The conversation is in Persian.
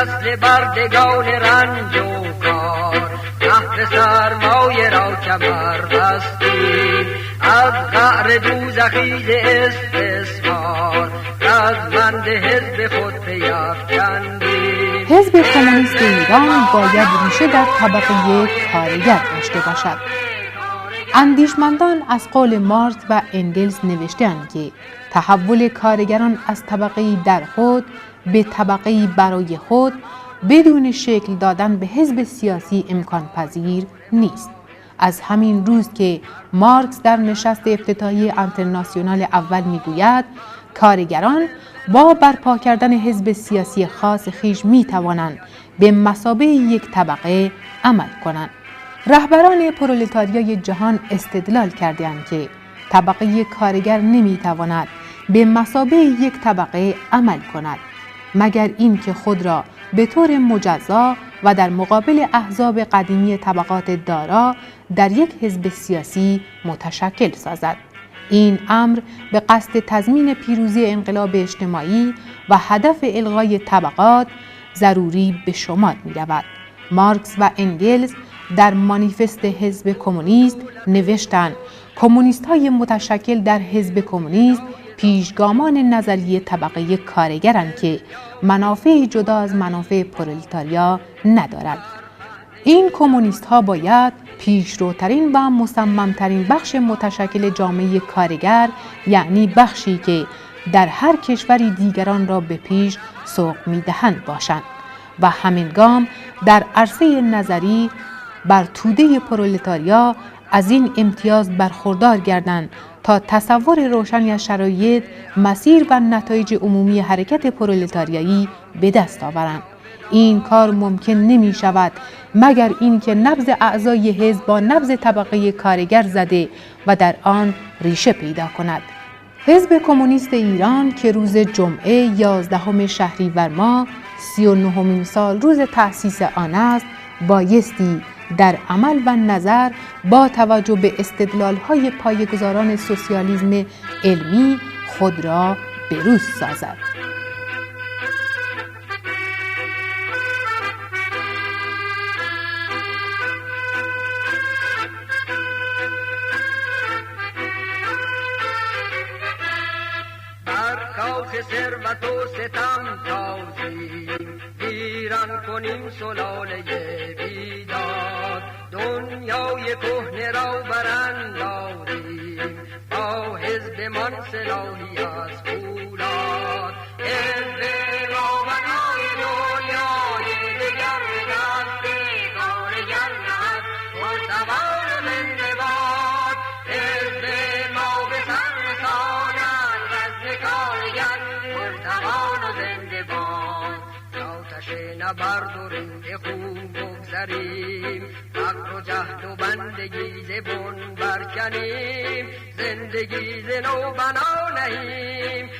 نسل بردگان رنج و کار، نهر سرمایه را کمر بستیم، از قعر دوزخیز استثمار رزمند حزب خود بیفکندیم. حزب کمونیست ایران باید ریشه در طبقه کارگر داشته باشد. اندیشمندان از قول مارکس و انگلز نوشته‌اند که تحول کارگران از طبقه در خود به طبقه برای خود بدون شکل دادن به حزب سیاسی امکان پذیر نیست. از همین روز که مارکس در نشست افتتاحیه انترناسیونال اول میگوید کارگران با برپا کردن حزب سیاسی خاص خویش میتوانند به مثابه یک طبقه عمل کنند. رهبران پرولتاریای جهان استدلال کردند که طبقه کارگر نمیتواند به مثابه یک طبقه عمل کند مگر اینکه خود را به طور مجزا و در مقابل احزاب قدیمی طبقات دارا در یک حزب سیاسی متشکل سازد. این امر به قصد تضمین پیروزی انقلاب اجتماعی و هدف الغای طبقات ضروری به شمار می رود. مارکس و انگلز در مانیفست حزب کمونیست نوشتند کمونیست‌های متشکل در حزب کمونیست پیشگامان نظریه طبقه کارگرند که منافع جدا از منافع پرولتاریا ندارند. این کمونیست‌ها باید پیشروترین و مصممترین بخش متشکل جامعه کارگر، یعنی بخشی که در هر کشوری دیگران را به پیش سوق می‌دهند باشند و همینگام در عرصه نظری بر توده پرولتاریا از این امتیاز برخوردار گردند تا تصور روشنی از شرایط، مسیر و نتایج عمومی حرکت پرولتاریایی به دست آورند. این کار ممکن نمی شود مگر اینکه نبض اعضای حزب با نبض طبقه کارگر زده و در آن ریشه پیدا کند. حزب کمونیست ایران که روز جمعه 11 شهریور ماه 39مین سال روز تأسیس آن است، بایستی در عمل و نظر با توجه به استدلال‌های پایه‌گذاران سوسیالیسم علمی خود را بروز سازد. بر کاخ ثروت و ستم تازیم، ویران کنیم سلاله بیداد، دنیای کهنه را براندازیم، با حزبمان سلاحی از فولاد. حزب ما بنای دنیای دگر به دست کارگر نهد، پرتوان زنده باد. حزب ما به سر رساند رزم کارگر، پرتوان و زنده باد. آتش نبرد و رنج خون بگذریم، فقر و جهل و بندگی ز بن برکنیم، زندگی ز نو بنا نهیم.